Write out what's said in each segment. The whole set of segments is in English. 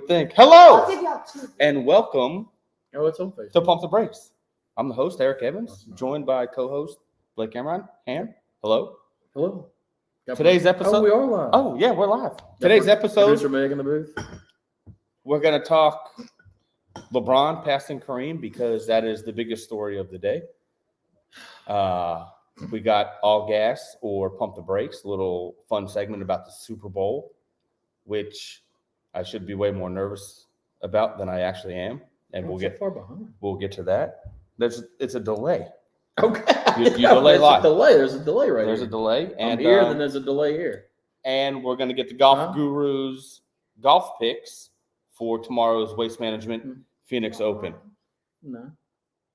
think. Hello and welcome to Pump the Brakes. I'm the host, Eric Evans, joined by co-host Blake Cameron. Hello. Today's episode. Oh, we are live. Oh, yeah, we're live. Today's episode. Producer Meg in the booth. We're going to talk LeBron passing Kareem because that is the biggest story of the day. We got All Gas or Pump the Brakes, a little fun segment about the Super Bowl, which I should be way more nervous about than I actually am. And we'll get to that. It's a delay. Okay. You delay live. There's a delay right There's here. a delay. And here, then there's a delay here. And we're going to get the Golf Gurus golf picks for tomorrow's Waste Management Phoenix Open. No.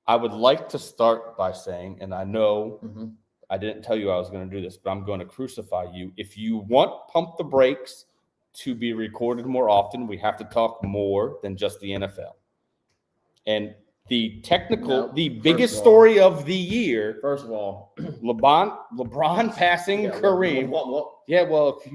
I would like to start by saying, and I know I didn't tell you I was going to do this, but I'm going to crucify you. If you want Pump the Brakes to be recorded more often, we have to talk more than just the NFL. And the biggest story of the year. First of all, LeBron passing Kareem.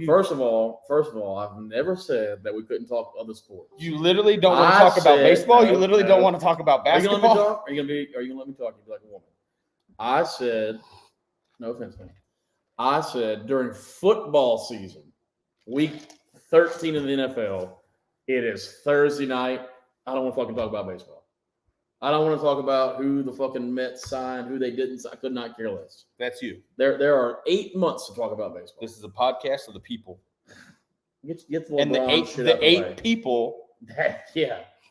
First of all, I've never said that we couldn't talk other sports. You literally don't want to talk about baseball. You literally don't want to talk about basketball. Are you gonna let me talk? You be like a woman. I said, no offense, man. I said during football season, week 13 of the NFL, it is Thursday night. I don't want to fucking talk about baseball. I don't want to talk about who the fucking Mets signed, who they didn't. I could not care less. That's you. There are 8 months to talk about baseball. This is a podcast of the people. Get the and the eight people.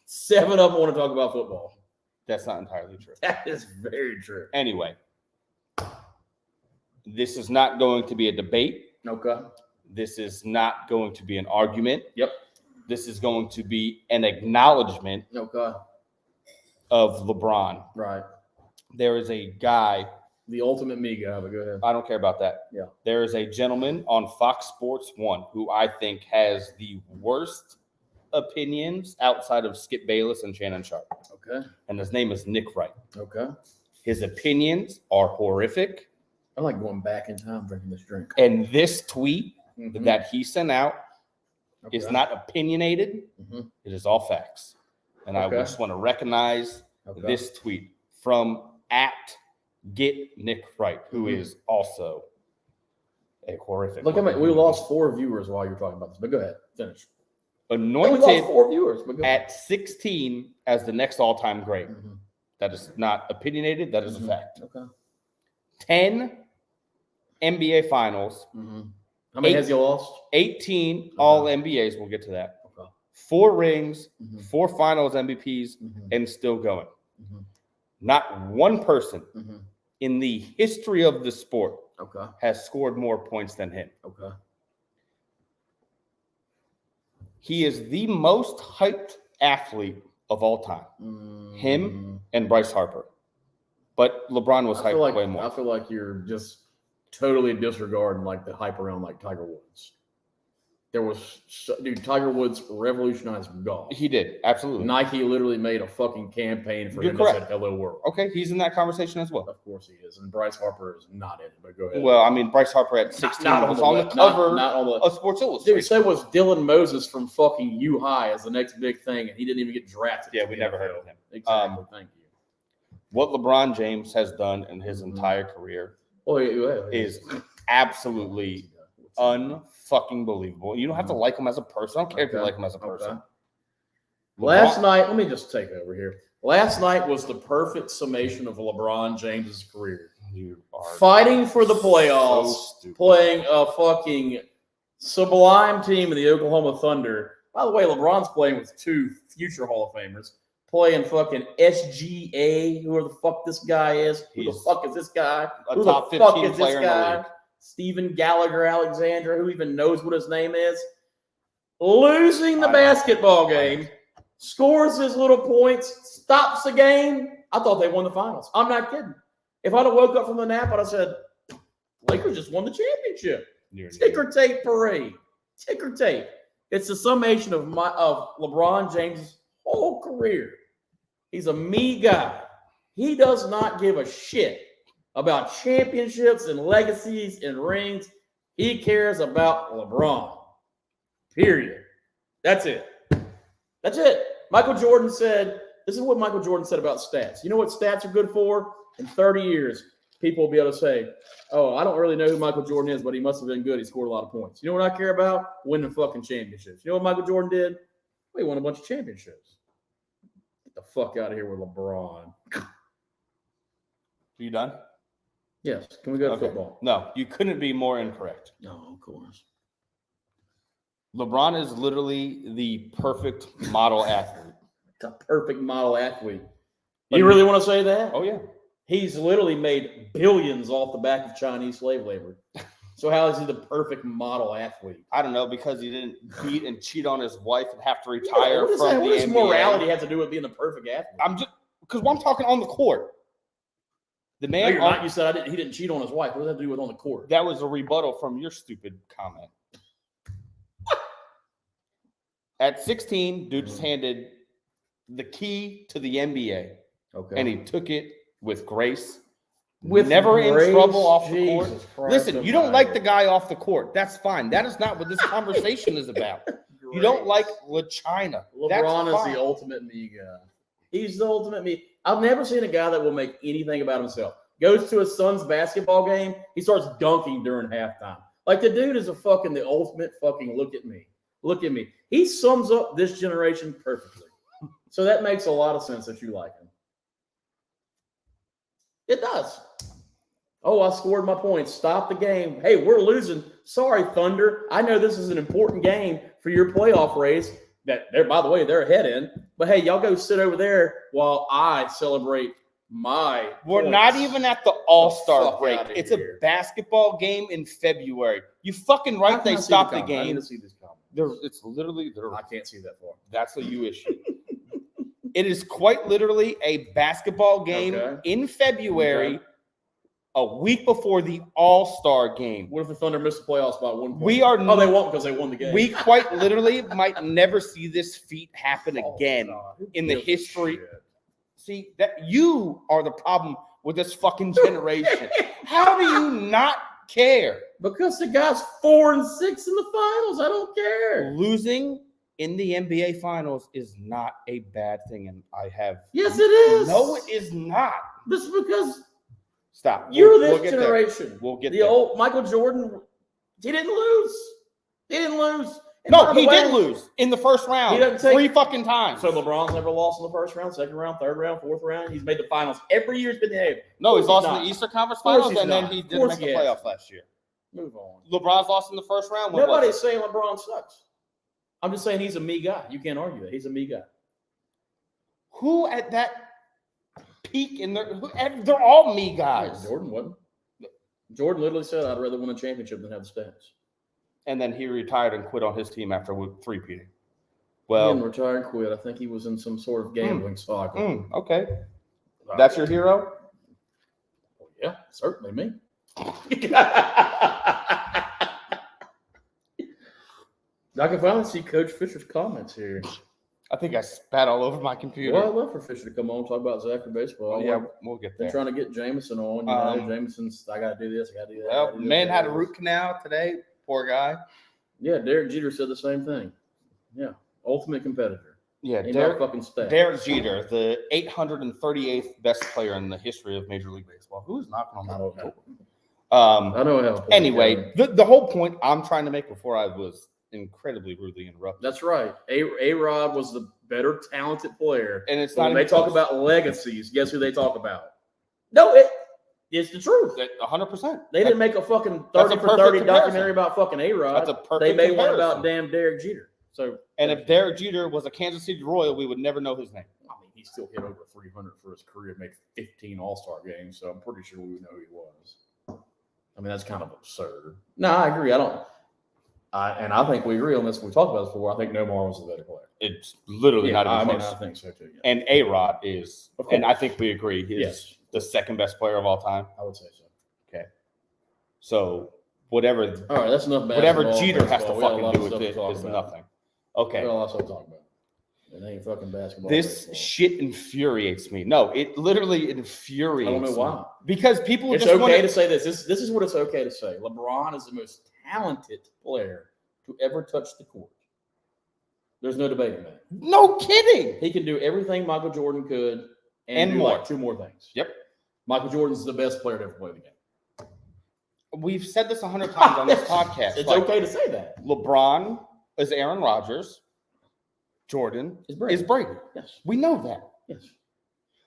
7 of them want to talk about football. That's not entirely true. That is very true. Anyway, this is not going to be a debate. Okay. This is not going to be an argument. Yep. This is going to be an acknowledgement. Okay. Of LeBron. Right. There is a guy. The ultimate me guy, but go ahead. I don't care about that. Yeah. There is a gentleman on Fox Sports 1 who I think has the worst opinions outside of Skip Bayless and Shannon Sharp. Okay. And his name is Nick Wright. Okay. His opinions are horrific. I like going back in time drinking this drink. And this tweet that he sent out is not opinionated. It is all facts. And I just want to recognize this tweet from @GetNickWright, who is also a horrific. Look, we lost 4 viewers while you're talking about this, but go ahead, finish. Anointed we lost 4 viewers, but at 16 as the next all-time great. That is not opinionated. That is a fact. Okay. 10 NBA Finals. How many has he lost? 18 All NBAs. We'll get to that. 4 rings, 4 Finals MVPs, and still going. Not one person in the history of the sport has scored more points than him. Okay. He is the most hyped athlete of all time. Him and Bryce Harper. But LeBron was hyped way more. I feel like you're just totally disregarding like the hype around like Tiger Woods. Tiger Woods revolutionized golf. He did, absolutely. Nike literally made a fucking campaign for him to say hello world. Okay, he's in that conversation as well. Of course he is. And Bryce Harper is not in it, but go ahead. Well, I mean, Bryce Harper at 16 was on the cover of Sports Illustrated. Dude, so was Dylan Moses from fucking U-High as the next big thing, and he didn't even get drafted. Yeah, we never heard of him. Exactly, thank you. What LeBron James has done in his entire career is absolutely unfucking believable. You don't have to like him as a person. I don't care if you like him as a person. Last night, let me just take over here. Last night was the perfect summation of LeBron James's career. You are fighting for the playoffs, playing a fucking sublime team in the Oklahoma Thunder. By the way, LeBron's playing with 2 future Hall of Famers. Playing fucking SGA, whoever the fuck this guy is. Who the fuck is this guy? Who the fuck is this guy? Stephen Gallagher Alexander, who even knows what his name is, losing the basketball game, scores his little points, stops the game. I thought they won the finals. I'm not kidding. If I'd have woke up from the nap, I'd have said, Lakers just won the championship. Ticker tape parade. Ticker tape. It's the summation of LeBron James' whole career. He's a me guy. He does not give a shit about championships and legacies and rings. He cares about LeBron. Period. That's it. That's it. Michael Jordan said, this is what Michael Jordan said about stats. You know what stats are good for? In 30 years, people will be able to say, oh, I don't really know who Michael Jordan is, but he must have been good. He scored a lot of points. You know what I care about? Winning fucking championships. You know what Michael Jordan did? He won a bunch of championships. Get the fuck out of here with LeBron. Are you done? Yes. Can we go to football? No, you couldn't be more incorrect. No, of course. LeBron is literally the perfect model athlete. The perfect model athlete. You really want to say that? Oh, yeah. He's literally made billions off the back of Chinese slave labor. So how is he the perfect model athlete? I don't know, because he didn't beat and cheat on his wife and have to retire from what the does NBA. morality have to do with being the perfect athlete? I'm just because I'm talking on the court. The man, no, you're not. You said he didn't cheat on his wife. What does that have to do with on the court? That was a rebuttal from your stupid comment. At 16, dude just handed the key to the NBA. Okay. And he took it with grace. Never in trouble off the court. Listen, you don't like the guy off the court. That's fine. That is not what this conversation is about. You don't like LaChina. LeBron is the ultimate me guy. He's the ultimate me. I've never seen a guy that will make anything about himself. Goes to his son's basketball game. He starts dunking during halftime. Like, the dude is the ultimate fucking look at me. Look at me. He sums up this generation perfectly. So that makes a lot of sense that you like him. It does. Oh, I scored my points. Stop the game. Hey, we're losing. Sorry, Thunder. I know this is an important game for your playoff race. By the way, they're ahead in. But hey, y'all go sit over there while I celebrate my We're points. not even at the All-Star break. It's a basketball game in February. You fucking right, they stopped the game. I need to see this comment. It's literally I can't see that far. That's what you issue. It is quite literally a basketball game in February, a week before the All-Star game. What if the Thunder missed the playoffs by 1 point? They won't because they won the game. We quite literally might never see this feat happen again in the history. See, that you are the problem with this fucking generation. How do you not care? Because the guy's 4-6 in the finals. I don't care. Losing in the NBA Finals is not a bad thing, and I have. Yes, it is. No, it is not. This is because stop. You're this generation. We'll get the old Michael Jordan. He didn't lose. And no, he did lose in the first round. He doesn't take 3 fucking times. So LeBron's never lost in the first round, second round, third round, fourth round. He's made the finals every year. He's been there. No, he's lost in the Eastern Conference Finals, and then he didn't make the playoffs last year. Move on. LeBron's lost in the first round. Nobody's saying LeBron sucks. I'm just saying he's a me guy. You can't argue that. He's a me guy. Who at that peak they're all me guys. Jordan wasn't. Jordan literally said, I'd rather win a championship than have the stats. And then he retired and quit on his team after 3-peating. Well, he didn't retire and quit. I think he was in some sort of gambling cycle. Okay. That's your hero? Well, yeah, certainly me. I can finally see Coach Fisher's comments here. I think I spat all over my computer. Well, I'd love for Fisher to come on and talk about Zachary baseball. Oh, yeah, we'll get there. They're trying to get Jameson on. Jameson's, I got to do this, I got to do that. Well, man had a root canal today. Poor guy. Yeah, Derek Jeter said the same thing. Yeah, ultimate competitor. Yeah, Derek Jeter, the 838th best player in the history of Major League Baseball. Who's knocking on that door? I know how. Anyway, the whole point I'm trying to make before I was incredibly rudely interrupted. That's right. A-Rod was the better talented player. And it's not not when they talk about legacies, guess who they talk about? No, it's the truth. 100%. They didn't make a fucking 30 for 30 documentary about fucking A-Rod. That's a perfect They made comparison. one about damn Derek Jeter. So, and if Derek Jeter was a Kansas City Royal, we would never know his name. I mean, he still hit over 300 for his career, made 15 All-Star games, so I'm pretty sure we would know who he was. I mean, that's kind of absurd. No, I agree. I think we agree on this. We talked about this before. I think Nomar was the better player. It's literally not even close. I think so too. Yeah. And A-Rod is, and I think we agree, he's the second best player of all time. I would say so. Okay. So whatever. All right, that's enough. Whatever Jeter has to fucking do with it is nothing. Okay. We got a lot of stuff to talk about. It ain't fucking basketball. This shit infuriates me. No, it literally infuriates me. I don't know why. Because people it's just okay to say this. This is what it's okay to say. LeBron is the most talented player to ever touch the court. There's no debating that. No kidding. He can do everything Michael Jordan could And do more. like 2 more things. Yep. Michael Jordan's the best player to ever play the game. We've said this 100 times on this podcast. It's okay to say that. LeBron is Aaron Rodgers. Jordan is Brady. Yes. We know that. Yes.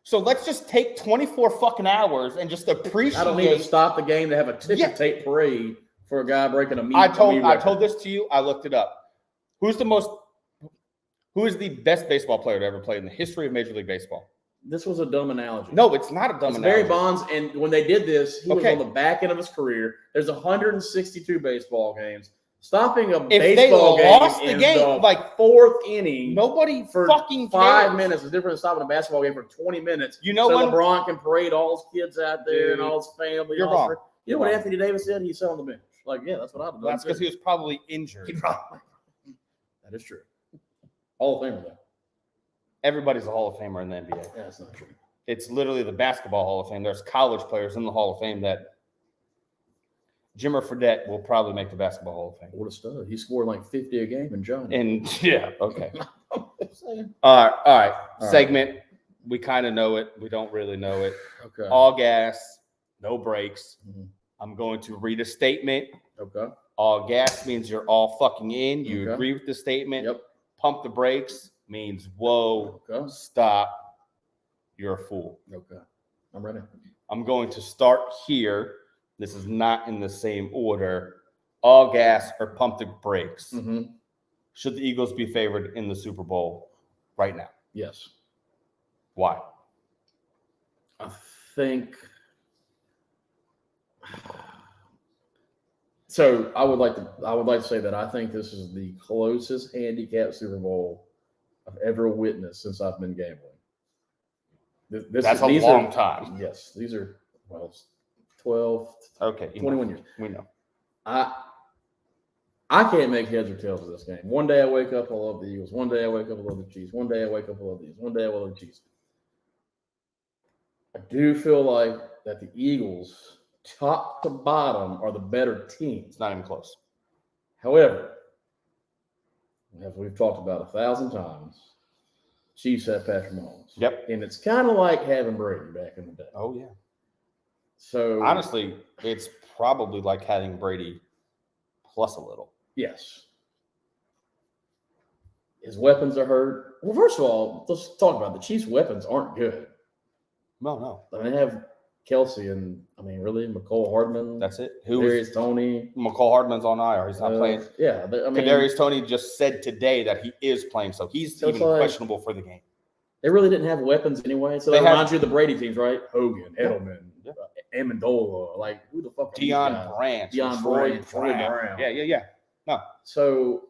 So let's just take 24 fucking hours and just appreciate. I don't need to stop the game to have a ticker tape parade for a guy breaking a meat. I told this to you. I looked it up. Who is the best baseball player to ever play in the history of Major League Baseball? This was a dumb analogy. No, it's not a dumb analogy. Barry Bonds, and when they did this, he was on the back end of his career. There's 162 baseball games. Stopping a baseball game in the like 4th inning, nobody for fucking 5 cares. minutes is different than stopping a basketball game for 20 minutes. You know so when LeBron can parade all his kids out there and all his family. You're wrong. You know what Anthony Davis said? He sat on the bench. Like, yeah, that's what I've done. That's because he was probably injured. That is true. Hall of Famer, though. Everybody's a Hall of Famer in the NBA. Yeah, that's not true. It's literally the basketball Hall of Fame. There's college players in the Hall of Fame that Jimmer Fredette will probably make the basketball Hall of Fame. What a stud. He scored like 50 a game in Johnny. And yeah, okay. All right. Segment. We kind of know it. We don't really know it. Okay. All gas, no brakes. Mm-hmm. I'm going to read a statement. Okay. All gas means you're all fucking in. You agree with the statement. Yep. Pump the brakes means whoa, stop. You're a fool. Okay. I'm ready. I'm going to start here. This is not in the same order. All gas or pump the brakes. Mm-hmm. Should the Eagles be favored in the Super Bowl right now? Yes. Why? I think so. I would like to say that I think this is the closest handicap Super Bowl I've ever witnessed since I've been gambling. That's a long time. Yes, these are 12, 21 years. We know. I can't make heads or tails of this game. One day I wake up, I love the Eagles. One day I wake up, I love the Chiefs. One day I wake up, I love the Eagles. One day I love the Chiefs. I do feel like that the Eagles, top to bottom, are the better team. It's not even close. However, as we've talked about 1,000 times, Chiefs have Patrick Mahomes. Yep. And it's kind of like having Brady back in the day. Oh, yeah. So honestly, it's probably like having Brady plus a little. Yes. His weapons are hurt. Well, first of all, let's talk about it. The Chiefs' weapons aren't good. No. I mean, they have Kelsey and, really, McCole Hardman. That's it. Kadarius Toney. McCole Hardman's on IR. He's not playing. Yeah. Kadarius Toney just said today that he is playing, so he's even questionable for the game. They really didn't have weapons anyway. So that reminds you of the Brady teams, right? Hogan, Edelman, Amendola. Like, who the fuck are Deion Branch. Troy Brown. Yeah. No. So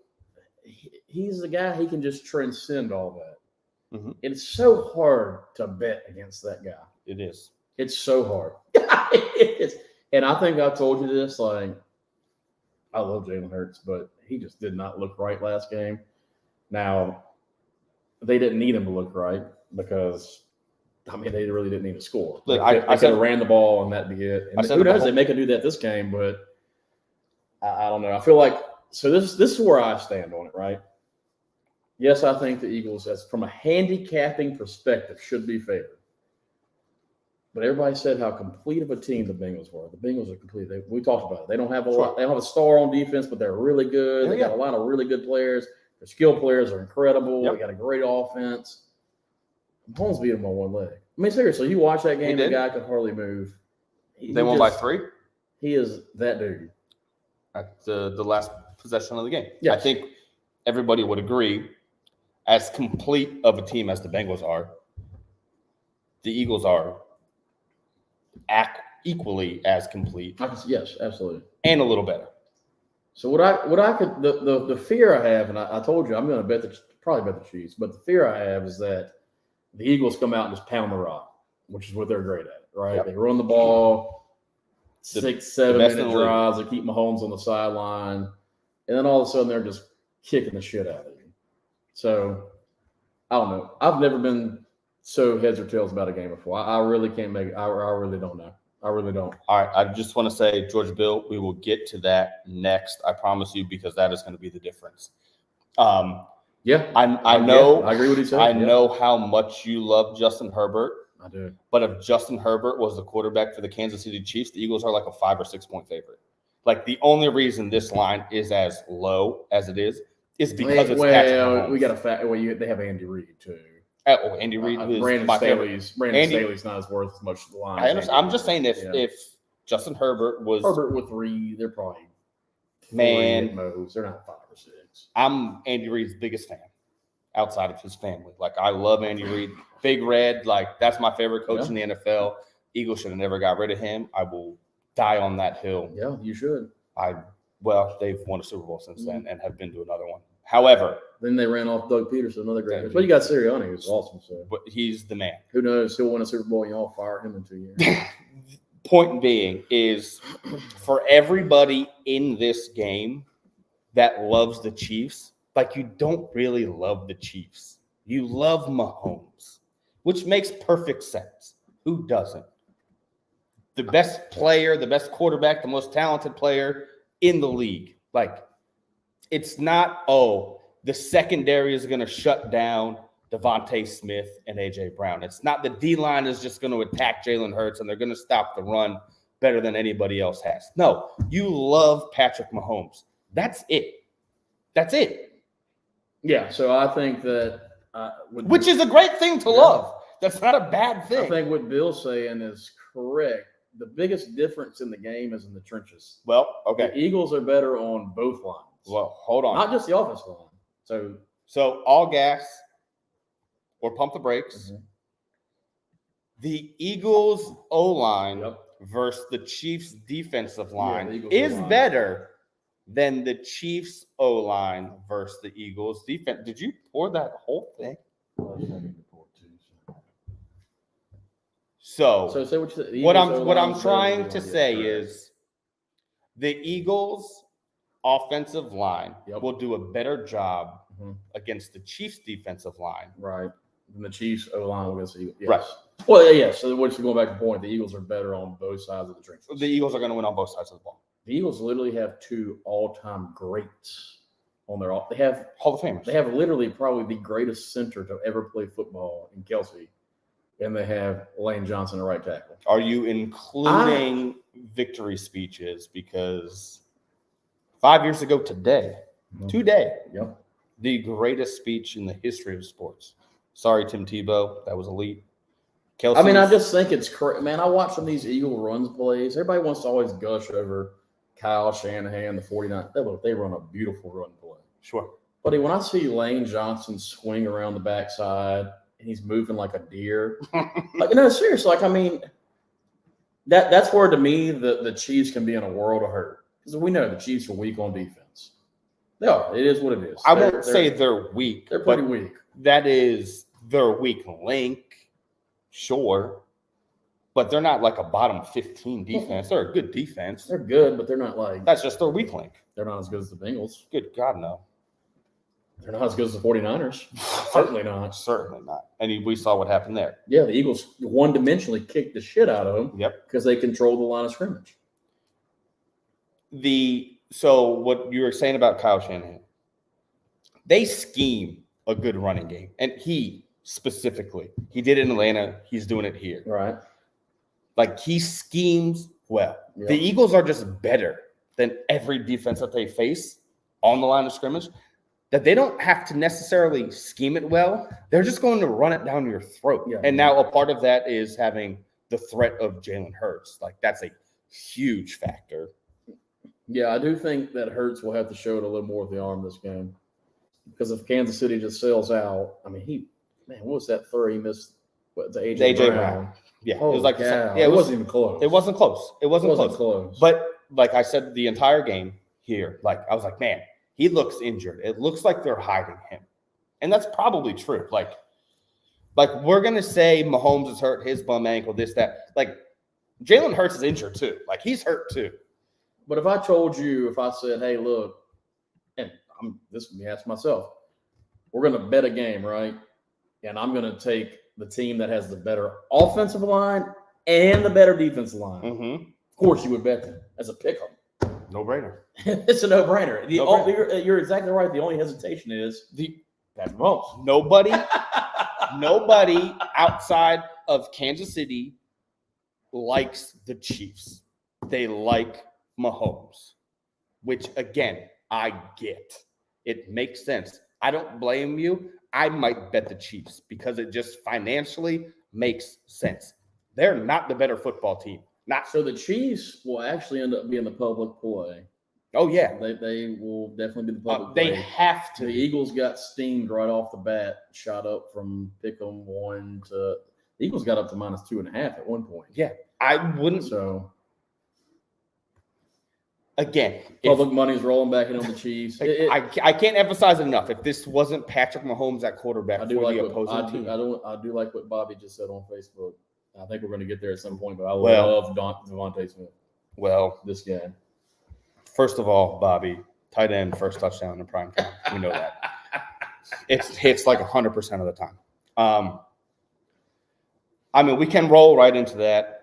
he's the guy, he can just transcend all that. Mm-hmm. It's so hard to bet against that guy. It is. It's so hard. It is. And I think I told you this, like, I love Jalen Hurts, but he just did not look right last game. Now, they didn't need him to look right because, they really didn't need to score. Look, I could have ran the ball and that'd be it. And who knows? They may could do that this game, but I don't know. I feel like, so this is where I stand on it, right? Yes, I think the Eagles, as from a handicapping perspective, should be favored. But everybody said how complete of a team the Bengals were. The Bengals are complete. We talked about it. They don't have a lot. They don't have a star on defense, but they're really good. They got a lot of really good players. Their skill players are incredible. They got a great offense. Mahomes beat them on one leg. Seriously, you watch that game, the guy could hardly move. They won by 3? He is that dude. At the last possession of the game. Yes. I think everybody would agree, as complete of a team as the Bengals are, the Eagles are equally as complete. Yes, absolutely. And a little better. So what I could the fear I have, and I told you I'm going to probably bet the Chiefs, but the fear I have is that the Eagles come out and just pound the rock, which is what they're great at, right? Yep. They run the ball, 6-7 minute drives, they keep Mahomes on the sideline, and then all of a sudden they're just kicking the shit out of you. So I don't know. I've never been so heads or tails about a game before. I really can't make it. I really don't know. I really don't. All right. I just want to say, George Bill, we will get to that next. I promise you, because that is going to be the difference. Yeah, I know. I agree with you saying. I know how much you love Justin Herbert. I do. But if Justin Herbert was the quarterback for the Kansas City Chiefs, the Eagles are like a 5 or 6 point favorite. Like the only reason this line is as low as it is because it's Patrick Mahomes. We got a fact. Well, they have Andy Reid too. Andy Reid, who's my favorite. Brandon Staley's not as worth as much as the line. I understand. I'm just saying if Justin Herbert was with Reid, they're probably man. Moves. They're not 5 or 6. I'm Andy Reid's biggest fan outside of his family. Like I love Andy Reid. Big Red, like that's my favorite coach in the NFL. Eagles should have never got rid of him. I will die on that hill. Yeah, you should. They've won a Super Bowl since then and have been to another one. However, then they ran off Doug Peterson, another great. But you got Sirianni, who's awesome. So, but he's the man. Who knows? He'll win a Super Bowl and y'all fire him in 2 years. Point being is for everybody in this game that loves the Chiefs, like you don't really love the Chiefs. You love Mahomes, which makes perfect sense. Who doesn't? The best player, the best quarterback, the most talented player in the league. Like, it's not, the secondary is going to shut down Devontae Smith and A.J. Brown. It's not the D-line is just going to attack Jalen Hurts and they're going to stop the run better than anybody else has. No, you love Patrick Mahomes. That's it. That's it. Yeah, so I think that which is a great thing to love. That's not a bad thing. I think what Bill's saying is correct. The biggest difference in the game is in the trenches. Well, okay. The Eagles are better on both lines. Well, hold on. Not just the offensive line. So all gas or pump the brakes. Mm-hmm. The Eagles O-line versus the Chiefs defensive line is better than the Chiefs O-line versus the Eagles defense. Did you pour that whole thing? So say what you said. What I'm trying to say is the Eagles offensive line will do a better job against the Chiefs defensive line. Right. Than the Chiefs O-line against the Eagles. Yes. Right. Well, yeah. So what's going back to the point? The Eagles are better on both sides of the trenches. The Eagles are going to win on both sides of the ball. The Eagles literally have 2 all-time greats on their – they have – Hall of Famers. They have literally probably the greatest center to ever play football in Kelsey, and they have Lane Johnson at right tackle. Are you including victory speeches? Because 5 years ago today, the greatest speech in the history of sports. Sorry, Tim Tebow. That was elite. Kelsey's, I just think it's – man, I watch some of these Eagle runs plays. Everybody wants to always gush over Kyle Shanahan, the 49. They run a beautiful run play. Sure. But when I see Lane Johnson swing around the backside and he's moving like a deer, seriously, that's where to me the Chiefs can be in a world of hurt because we know the Chiefs are weak on defense. They are. It is what it is. I won't say they're weak. They're pretty weak. That is their weak link, sure. But they're not like a bottom 15 defense. They're a good defense. They're good, but they're not like – that's just their weak link. They're not as good as the Bengals. Good God, no. They're not as good as the 49ers. Certainly not. Certainly not. And we saw what happened there. Yeah, the Eagles one-dimensionally kicked the shit out of them. Yep. Because they controlled the line of scrimmage. So what you were saying about Kyle Shanahan, they scheme a good running game. And he specifically, he did it in Atlanta. He's doing it here. Right. Like he schemes well. Yep. The Eagles are just better than every defense that they face on the line of scrimmage. That they don't have to necessarily scheme it well. They're just going to run it down your throat. Yeah. And now a part of that is having the threat of Jalen Hurts. Like that's a huge factor. Yeah, I do think that Hurts will have to show it a little more with the arm this game. Because if Kansas City just sells out, what was that throw he missed to A.J. Brown? Yeah, it was like it wasn't even close. It wasn't close. It wasn't close. But like I said, the entire game here, like I was like, man, he looks injured. It looks like they're hiding him, and that's probably true. Like we're gonna say Mahomes is hurt, his bum ankle, this that. Like Jalen Hurts is injured too. Like he's hurt too. But if I said, hey, look, and this would be asking myself, we're gonna bet a game, right? And I'm gonna take the team that has the better offensive line and the better defensive line. Mm-hmm. Of course, you would bet them as a pick-em. No-brainer. It's a no-brainer. You're exactly right. The only hesitation is Patrick Mahomes. Nobody outside of Kansas City likes the Chiefs. They like Mahomes, which, again, I get. It makes sense. I don't blame you. I might bet the Chiefs because it just financially makes sense. They're not the better football team. So the Chiefs will actually end up being the public play. Oh, yeah. They will definitely be the public play. They have to. The Eagles got steamed right off the bat, shot up from pick'em 1 to the Eagles got up to -2.5 at one point. Yeah. I wouldn't. So again, public money's rolling back in on the Chiefs. I can't emphasize it enough. If this wasn't Patrick Mahomes at quarterback for the opposing team. I do like what Bobby just said on Facebook. I think we're going to get there at some point, but I love Devontae Smith. Well, this guy. First of all, Bobby, tight end, first touchdown in prime time. We know that. It hits like 100% of the time. I mean, we can roll right into that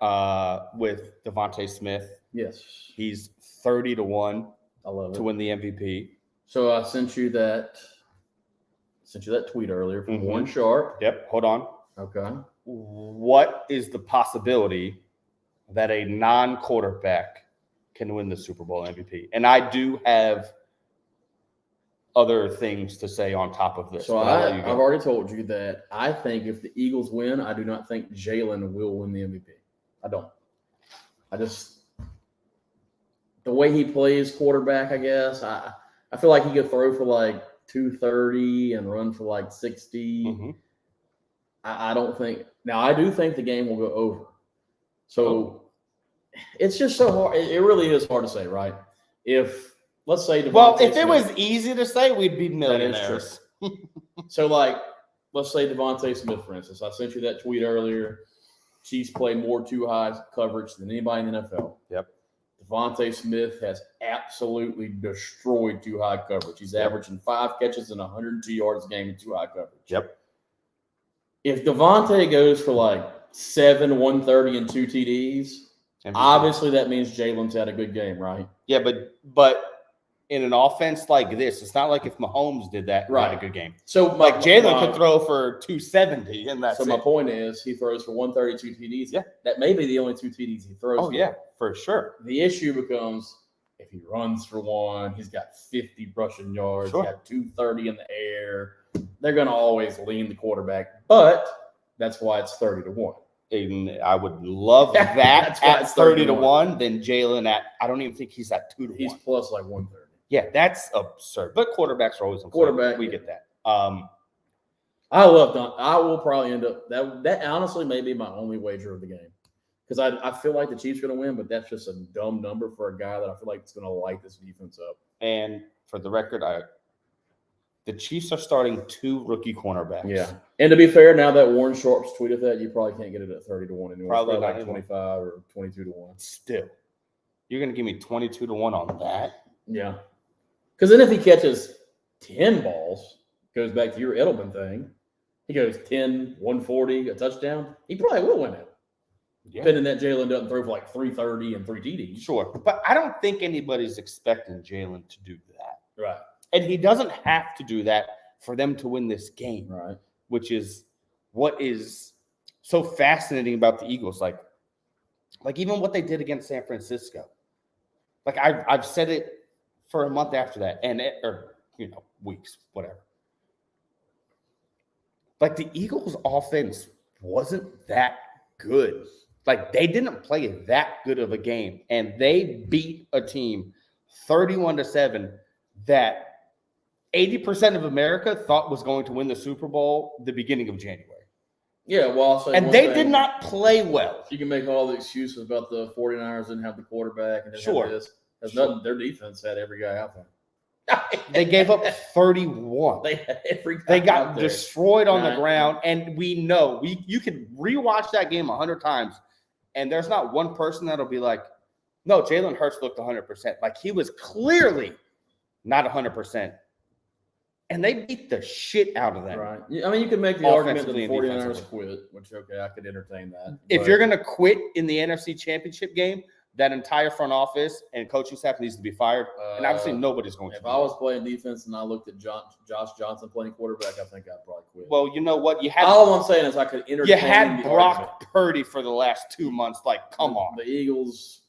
with Devontae Smith. Yes. He's 30-1 I love it. to win the MVP. So I sent you that tweet earlier from Warren Sharp. Yep. Hold on. Okay. What is the possibility that a non-quarterback can win the Super Bowl MVP? And I do have other things to say on top of this. So I've already told you that I think if the Eagles win, I do not think Jalen will win the MVP. I don't. The way he plays quarterback, I guess, I feel like he could throw for like 230 and run for like 60. Mm-hmm. I don't think – now, I do think the game will go over. So it's just so hard. It really is hard to say, right? If – let's say – well, if it was easy to say, we'd be millionaires. So, like, let's say Devontae Smith, for instance. I sent you that tweet earlier. Chiefs play more too-high coverage than anybody in the NFL. Yep. Devontae Smith has absolutely destroyed too-high coverage. He's averaging 5 catches and 102 yards a game in too-high coverage. Yep. If Devontae goes for like 7, 130, and 2 TDs, obviously that means Jalen's had a good game, right? Yeah, but in an offense like this, it's not like if Mahomes did that, had a good game. So like Jalen could throw for 270, and that's my point is he throws for 132 TDs. Yeah, that may be the only 2 TDs he throws. Oh yeah, for sure. The issue becomes if he runs for 1, he's got 50 rushing yards, he's got 230 in the air. They're going to always lean the quarterback, but that's why it's 30-1. And I would love that at 30-1. Then Jalen I don't even think he's at 2-1. He's plus like 130. Yeah, that's absurd. But quarterbacks are always important. We get that. I love Don. I will probably end up that honestly may be my only wager of the game. Because I feel like the Chiefs are going to win, but that's just a dumb number for a guy that I feel like is going to light this defense up. And for the record, the Chiefs are starting 2 rookie cornerbacks. Yeah. And to be fair, now that Warren Sharp's tweeted that, you probably can't get it at 30-1 anymore. Probably like 25 or 22-1. Still. You're going to give me 22-1 on that? Yeah. Because then if he catches 10 balls, goes back to your Edelman thing, he goes 10, 140, a touchdown, he probably will win it. Yeah. Depending that Jalen doesn't throw for like 330 and 3 TDs. Sure. But I don't think anybody's expecting Jalen to do that. Right. And he doesn't have to do that for them to win this game. Right. Which is what is so fascinating about the Eagles. Like even what they did against San Francisco. Like I've said it for a month after that, or weeks, whatever. Like the Eagles' offense wasn't that good. Like they didn't play that good of a game, and they beat a team 31-7 that 80% of America thought was going to win the Super Bowl the beginning of January. Yeah, well, I'll say and they did not play well. You can make all the excuses about the 49ers didn't have the quarterback and didn't have this. Nothing. Their defense had every guy out there. They gave up 31. They had every guy They got destroyed on the ground, and we know you can rewatch that game 100 times, and there's not one person that'll be like, "No, Jalen Hurts looked 100%." Like he was clearly not 100%. And they beat the shit out of them. Right. I mean, you could make the argument that the 49ers quit, which, okay, I could entertain that. If you're going to quit in the NFC Championship game, that entire front office and coaching staff needs to be fired. And obviously, nobody's going to. If I was playing defense and I looked at Josh Johnson playing quarterback, I think I'd probably quit. Well, you know what? All I'm saying is I could entertain. You had Brock Purdy for the last 2 months. Like, come on. The Eagles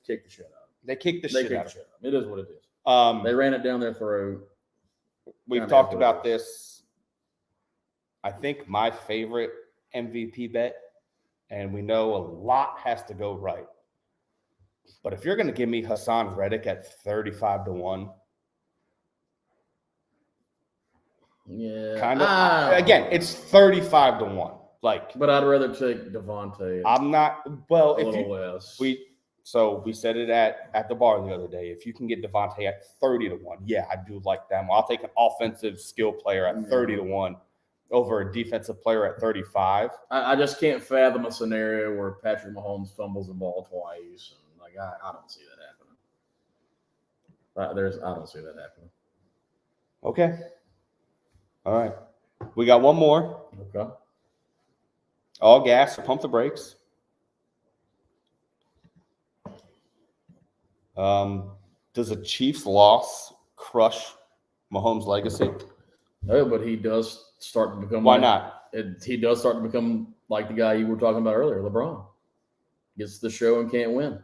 kicked the shit out of him. They kicked the shit out of him. It is what it is. They ran it down their throat. We've talked about this. I think my favorite MVP bet, and we know a lot has to go right. But if you're going to give me Hassan Reddick at 35-1, yeah, kind of. Again, it's 35-1. Like, but I'd rather take Devontae. I'm not. Well, a little less. We said it at the bar the other day. If you can get Devontae at 30-1, yeah, I do like them. I'll take an offensive skill player at 30-1 over a defensive player at 35. I just can't fathom a scenario where Patrick Mahomes fumbles the ball twice. I don't see that happening. I don't see that happening. Okay. All right. We got one more. Okay. All gas or pump the brakes. Does a Chiefs loss crush Mahomes' legacy? No, but he does start to become. Why not? He does start to become like the guy you were talking about earlier, LeBron. Gets the show and can't win.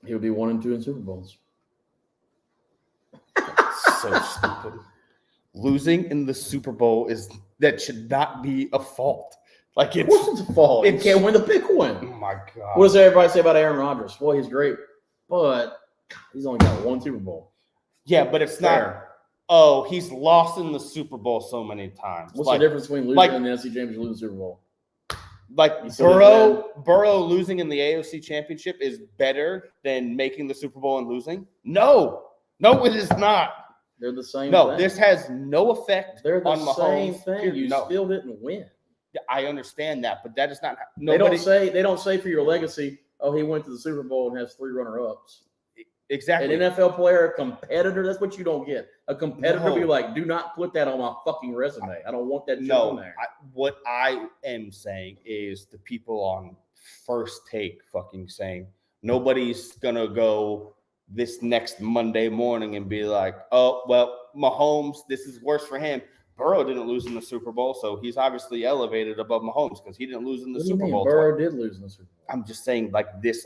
He would be 1-2 in Super Bowls. So stupid. Losing in the Super Bowl should not be a fault. Like, of course it's a fault. He can't win the big one. Oh my God. What does everybody say about Aaron Rodgers? Well, he's great, but he's only got one Super Bowl. Yeah, but it's fair. Oh, he's lost in the Super Bowl so many times. What's the difference between losing in the NFC Championship and losing the Super Bowl? Like, Burrow losing in the AFC Championship is better than making the Super Bowl and losing? No, it is not. They're the same thing. This has no effect on Mahomes. They're the same thing. You still didn't win. I understand that, but that is not. They don't say for your legacy, oh, he went to the Super Bowl and has 3 runner-ups. Exactly. An NFL player, a competitor, that's what you don't get. A competitor be like, do not put that on my fucking resume. I don't want that shit on there. What I am saying is the people on First Take fucking saying nobody's going to go this next Monday morning and be like, oh, well, Mahomes, this is worse for him. Burrow didn't lose in the Super Bowl, so he's obviously elevated above Mahomes because he didn't lose in the Super Bowl. Burrow did lose in the Super Bowl. I'm just saying, like, this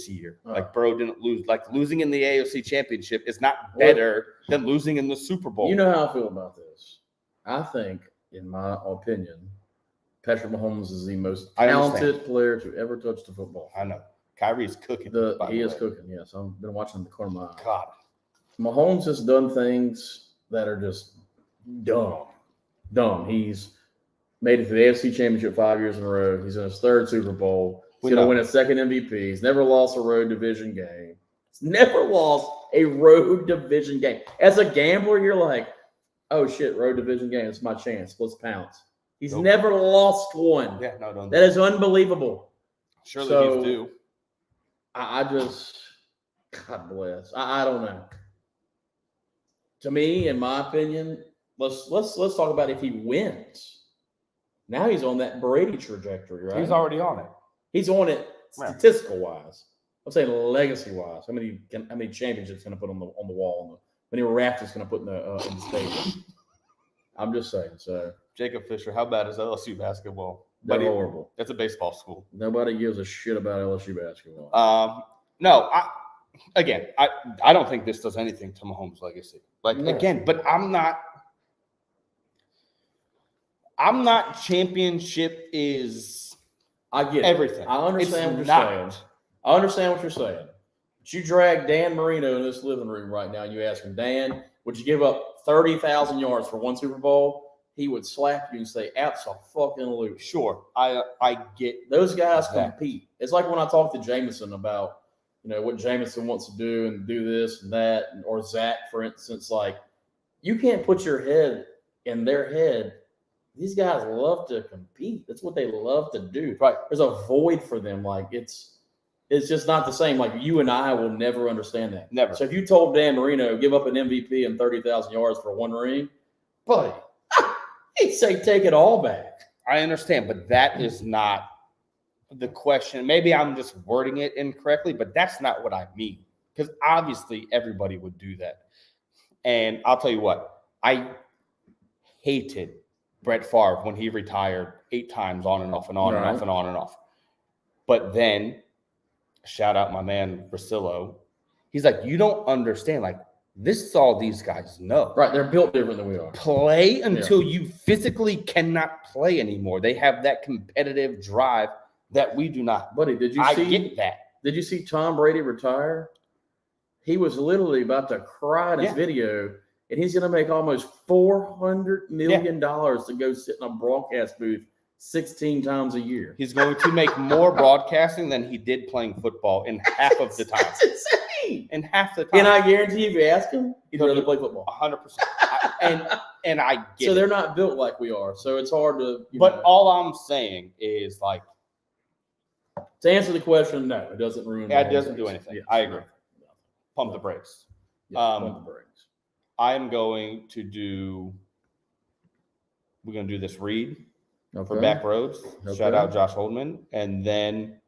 year. Like, Burrow didn't lose. Like, losing in the AFC Championship is not better than losing in the Super Bowl. You know how I feel about this. I think, in my opinion, Patrick Mahomes is the most talented player to ever touch the football. I know. Kyrie's cooking. He is cooking, yes. I've been watching the corner of my eye. God. Mahomes has done things that are just dumb. He's made it to the AFC Championship 5 years in a row. He's in his 3rd Super Bowl. He's going to win a 2nd MVP. He's never lost a road division game. He's never lost a road division game. As a gambler, you're like, oh, shit, road division game. It's my chance. Let's pounce. He's never lost one. Yeah, no. That is unbelievable. Surely he's due. I just, God bless. I don't know. To me, in my opinion, let's talk about if he wins. Now he's on that Brady trajectory, right? He's already on it. He's on it statistical wise. I'm saying legacy wise. How many championships going to put on the wall? How many rafters going to put in the stadium? I'm just saying. So Jacob Fisher, how bad is LSU basketball? They're horrible. That's a baseball school. Nobody gives a shit about LSU basketball. No, I don't think this does anything to Mahomes' legacy. Again, but I'm not championship is I get everything. I understand what you're saying. I understand what you're saying. But you drag Dan Marino in this living room right now and you ask him, Dan, would you give up 30,000 yards for one Super Bowl? He would slap you and say, absolutely. Sure. I get those guys compete. It's like when I talk to Jameson about, what Jameson wants to do and do this and that, or Zach, for instance, like you can't put your head in their head. These guys love to compete. That's what they love to do. Right. There's a void for them. Like it's just not the same. Like you and I will never understand that. Never. So if you told Dan Marino, give up an MVP and 30,000 yards for one ring, buddy, he'd say, take it all back. I understand, but that is not the question. Maybe I'm just wording it incorrectly, but that's not what I mean. Because obviously everybody would do that. And I'll tell you what, I hated Brett Favre when he retired 8 times on and off and on and off and on and off. But then, shout out my man Brasillo. He's like, you don't understand. Like, this is all these guys know. Right. They're built different than we are. Play until you physically cannot play anymore. They have that competitive drive that we do not. Buddy, did you I see get that. Did you see Tom Brady retire? He was literally about to cry in his video, and he's going to make almost $400 million to go sit in a broadcast booth 16 times a year. He's going to make more broadcasting than he did playing football in half of the time. That's insane. In half the time. And I guarantee if you ask him, he'd rather play football. 100%. And I get so it. they're not built like we are. So it's hard to. But all I'm saying is, like, to answer the question, no, it doesn't ruin. Yeah, it doesn't do anything. Yes, I agree. Pump the brakes. Pump the brakes. I am going to do. We're going to do this read for Back Roads. Shout out Josh Holdman, and then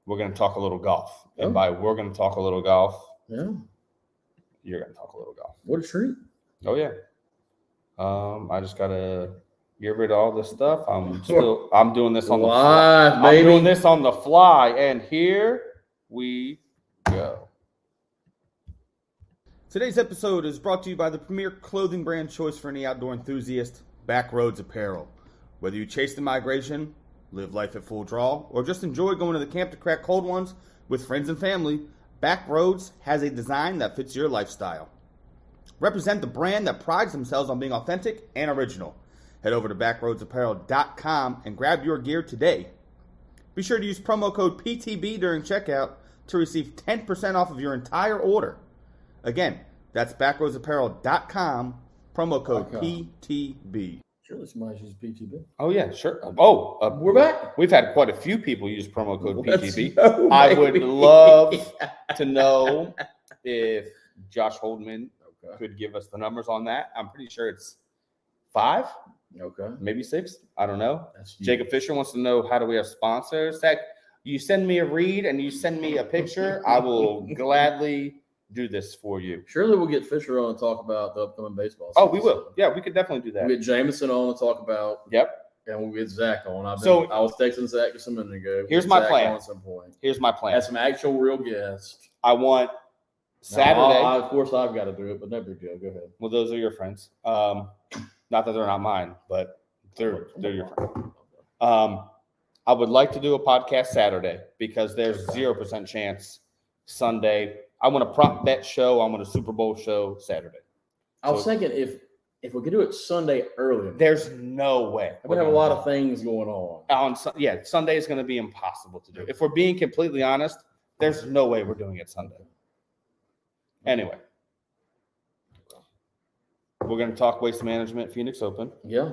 we're going to talk a little golf. And by we're going to talk a little golf, you're going to talk a little golf. What a treat! Oh yeah. I just gotta get rid of all this stuff. I'm doing this on the fly. I'm doing this on the fly, and here we go. Today's episode is brought to you by the premier clothing brand choice for any outdoor enthusiast, Backroads Apparel. Whether you chase the migration, live life at full draw, or just enjoy going to the camp to crack cold ones with friends and family, Backroads has a design that fits your lifestyle. Represent the brand that prides themselves on being authentic and original. Head over to backroadsapparel.com and grab your gear today. Be sure to use promo code PTB during checkout to receive 10% off of your entire order. Again, that's backroadsapparel.com, promo code PTB. Surely somebody uses PTB. Oh, yeah, sure. We're back. We've had quite a few people use promo code PTB. Go, I would love to know if Josh Holdman could give us the numbers on that. I'm pretty sure it's 5. Okay. Maybe 6. I don't know. Jacob Fisher wants to know, how do we have sponsors? That you send me a read and you send me a picture, I will gladly do this for you. Surely we'll get Fisher on and talk about the upcoming baseball season. Oh, we will. Yeah, we could definitely do that. We'll get Jameson on and talk about. Yep. And we'll get Zach on. I was texting Zach just a minute ago. Here's my plan. At some point. Here's my plan. As some actual real guests. I want Saturday. Now, of course, I've got to do it, but no big deal. Go ahead. Well, those are your friends. Not that they're not mine, but they're your friends. I would like to do a podcast Saturday because there's 0% chance Sunday. I want a prop bet show. I want a Super Bowl show Saturday. I was thinking if we could do it Sunday early. There's no way. I would have a lot of things going on. Sunday is going to be impossible to do. If we're being completely honest, there's no way we're doing it Sunday. Anyway, we're going to talk Waste Management Phoenix Open. Yeah.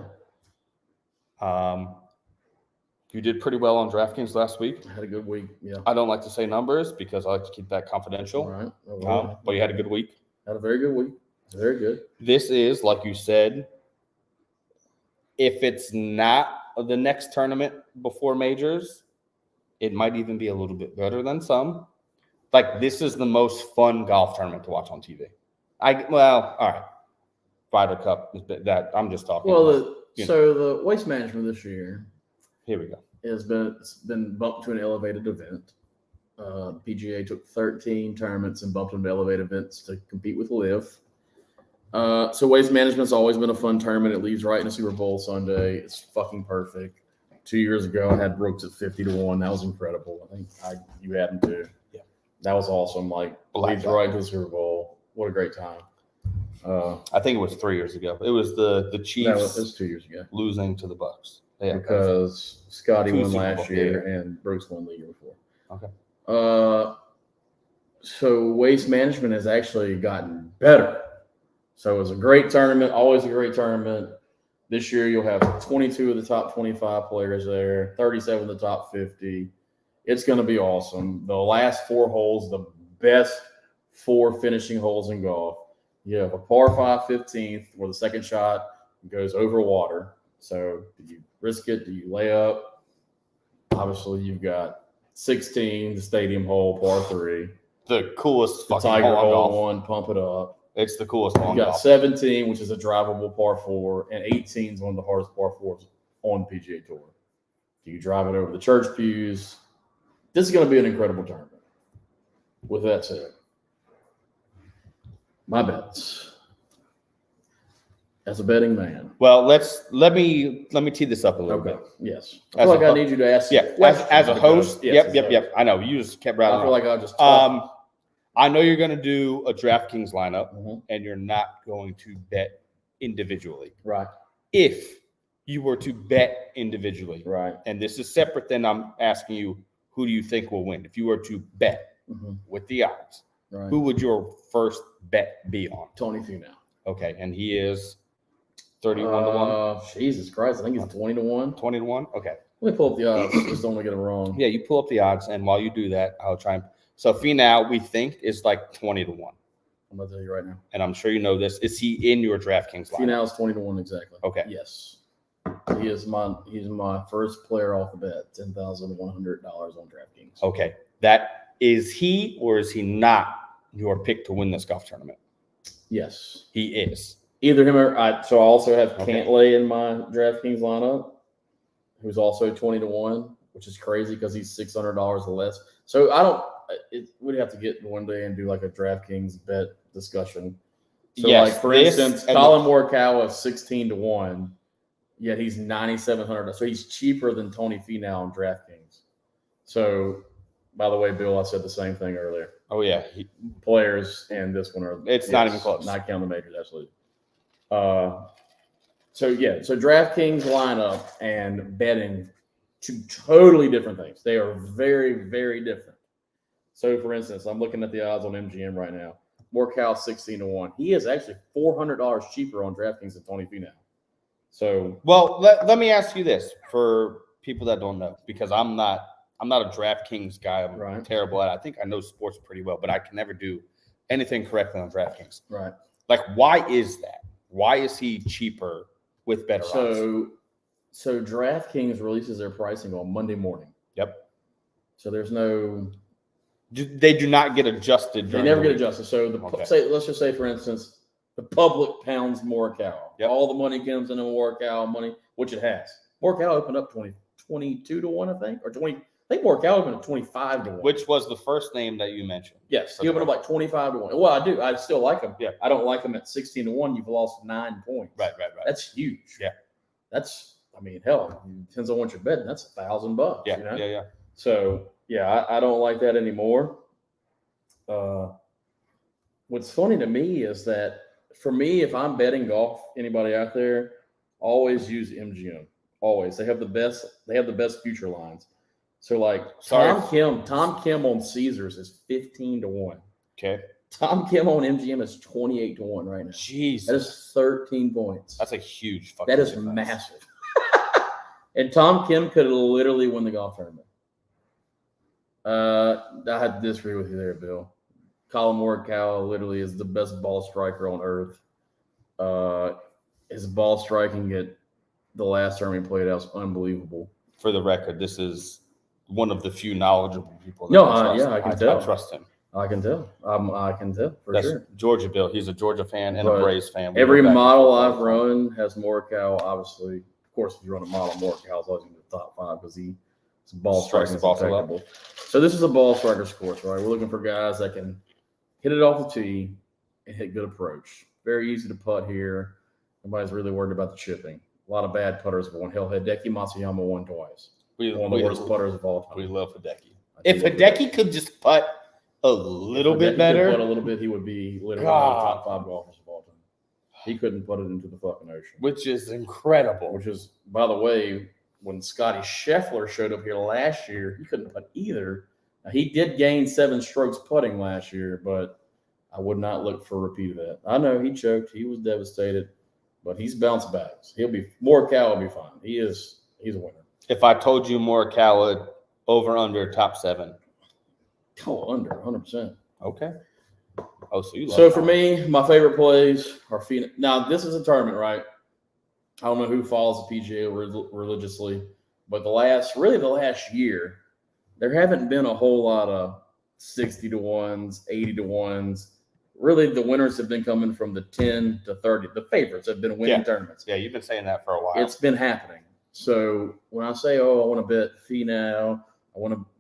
You did pretty well on DraftKings last week. I had a good week. Yeah. I don't like to say numbers because I like to keep that confidential. All right. But you had a good week. Had a very good week. Very good. This is, like you said, if it's not the next tournament before majors, it might even be a little bit better than some. Like, this is the most fun golf tournament to watch on TV. All right. Ryder Cup, that I'm just talking. Well, the Waste Management this year. Here we go. It's been bumped to an elevated event. PGA took 13 tournaments and bumped them to elevated events to compete with LIV. So Waste Management's always been a fun tournament. It leaves right in the Super Bowl Sunday. It's fucking perfect. 2 years ago, I had Brooks at 50-1. That was incredible. I think you had him too. Yeah, that was awesome. Like, leads right to the Super Bowl. What a great time. I think it was 3 years ago. It was the Chiefs. It was 2 years ago. Losing to the Bucks. Yeah, because Scotty won last year and Brooks won the year before. Okay. So Waste Management has actually gotten better. So it was a great tournament, always a great tournament. This year you'll have 22 of the top 25 players there, 37 of the top 50. It's going to be awesome. The last 4 holes, the best 4 finishing holes in golf. You have a par 5 15th where the second shot goes over water. So do you risk it? Do you lay up? Obviously, you've got 16, the Stadium Hole, par 3. The coolest The fucking Tiger hole in golf. Hole 1, pump it up. It's the coolest hole in You got golf. 17, which is a drivable par 4, and 18 is one of the hardest par 4s on PGA Tour. You can drive it over the church pews. This is going to be an incredible tournament. With that said, my bets as a betting man. Well, let me tee this up a little bit. Yes. I feel like I need you to ask. Yeah. As a host. Yep. I know you just kept rattling. I feel like I just. Talk. I know you're going to do a DraftKings lineup, and you're not going to bet individually. Right. If you were to bet individually, right, and this is separate, then I'm asking you, who do you think will win? If you were to bet with the odds, right, who would your first bet be on? Tony Finau. Okay, and he is 31 to 1. Jesus Christ, I think he's 20 to 1. 20 to 1. Okay. Let me pull up the odds. Just don't want to get them wrong. Yeah, you pull up the odds, and while you do that, I'll try and. So Finau, we think, is like 20 to 1. I'm going to tell you right now. And I'm sure you know this. Is he in your DraftKings lineup? Finau is 20 to 1 exactly. Okay. Yes. He's my first player off the bet, $10,100 on DraftKings. Okay. That is he or is he not your pick to win this golf tournament? Yes. He is. Either him or so I also have Cantlay in my DraftKings lineup, who's also 20 to 1, which is crazy because he's $600 or less. So we'd have to get one day and do like a DraftKings bet discussion. So yes, like for instance, Colin Morikawa is 16 to 1. Yet he's $9,700. So he's cheaper than Tony Finau on DraftKings. So, by the way, Bill, I said the same thing earlier. Oh, yeah. Players and this one are. It's not even close. Not counting the majors, absolutely. So DraftKings lineup and betting, two totally different things. They are very, very different. So, for instance, I'm looking at the odds on MGM right now. Morikawa 16 to 1. He is actually $400 cheaper on DraftKings than Tony Finau. So, well, let me ask you this for people that don't know, because I'm not a DraftKings guy. I'm terrible at it. I think I know sports pretty well, but I can never do anything correctly on DraftKings. Right. Like, why is that? Why is he cheaper with better odds? So DraftKings releases their pricing on Monday morning. Yep. So there's no. They do not get adjusted. They never get adjusted. So let's just say, for instance, the public pounds Morikawa. Yep. All the money comes into Morikawa money, which it has. Morikawa opened up 22 to 1, I think, or 20. I think Morikawa opened up 25 to 1. Which was the first name that you mentioned. Yes, he opened up like 25 to 1. Well, I do. I still like him. Yeah. I don't like him at 16 to 1. You've lost 9 points. Right. That's huge. Yeah. Hell, it depends on what you're betting. That's $1,000. Yeah. You know? Yeah. So, I don't like that anymore. What's funny to me is that for me, if I'm betting golf, anybody out there, always use MGM. Always. They have the best future lines. So like Tom Kim on Caesars is 15 to 1. Okay. Tom Kim on MGM is 28 to 1 right now. Jeez. That is 13 points. That's a huge fucking That is difference. massive. And Tom Kim could literally win the golf tournament. I had to disagree with you there, Bill. Colin Morikawa literally is the best ball striker on earth. His ball striking at the last tournament he played out was unbelievable. For the record, this is one of the few knowledgeable people. I can tell. I trust him. I can tell. I can tell for That's sure. Georgia Bill. He's a Georgia fan and a Braves fan. Every model I've run has Morikawa. Obviously, of course, if you run a model, Morikawa's always in the top 5 because his ball striking is impeccable. So this is a ball striker's course, right? We're looking for guys that can hit it off the tee and hit good approach. Very easy to putt here. Nobody's really worried about the chipping. A lot of bad putters have won. Hell, Hideki Matsuyama won twice. One of the worst putters of all time. We love Hideki. If Hideki could just putt a little bit better, putt a little bit, he would be literally one of the top 5 golfers of all time. He couldn't put it into the fucking ocean, which is incredible. Which is, by the way, when Scotty Scheffler showed up here last year, he couldn't putt either. Now, he did gain 7 strokes putting last year, but I would not look for a repeat of that. I know he choked. He was devastated, but he's bounced back. Morikawa will be fine. He's a winner. If I told you Morikawa over under top 7. Oh, under 100%. Okay. Oh, so you love So for me, my favorite plays are Phoenix. Now, this is a tournament, right? I don't know who follows the PGA religiously, But the last year, there haven't been a whole lot of 60 to 1s, 80 to 1s. Really, the winners have been coming from the 10 to 30. The favorites have been winning tournaments. Yeah, you've been saying that for a while. It's been happening. So when I say, I want to bet Finau,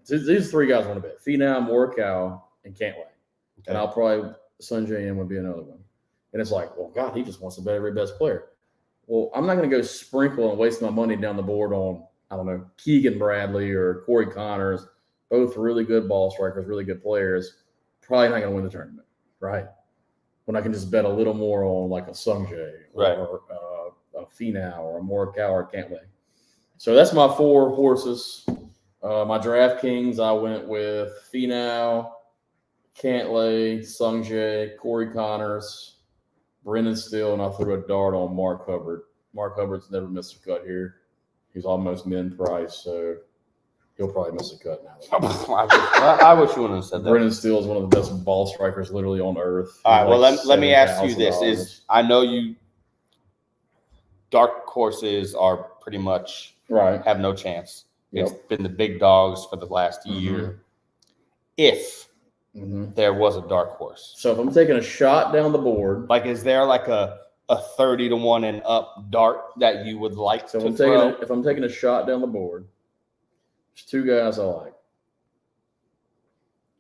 these three guys I want to bet: Finau, Morikawa, and Cantlay. Okay. And I'll probably Sungjae would be another one. And it's like, well, God, he just wants to bet every best player. Well, I'm not going to go sprinkle and waste my money down the board on, I don't know, Keegan Bradley or Corey Connors, both really good ball strikers, really good players. Probably not going to win the tournament, right? When I can just bet a little more on like a Sungjae or a Finau or a Morikawa or Cantlay. So that's my 4 horses. My DraftKings, I went with Finau, Cantlay, Sungjae, Corey Connors, Brendan Steele, and I threw a dart on Mark Hubbard. Mark Hubbard's never missed a cut here. He's almost min price, so he'll probably miss a cut now. I wish you wouldn't have said that. Brendan Steele is one of the best ball strikers literally on earth. All right, well, let me ask you this. I know you dark horses are pretty much have no chance. It's been the big dogs for the last year. If there was a dark horse. So if I'm taking a shot down the board. Like, is there like a 30 to 1 and up dart that you would like to throw? If I'm taking a shot down the board, there's 2 guys I like.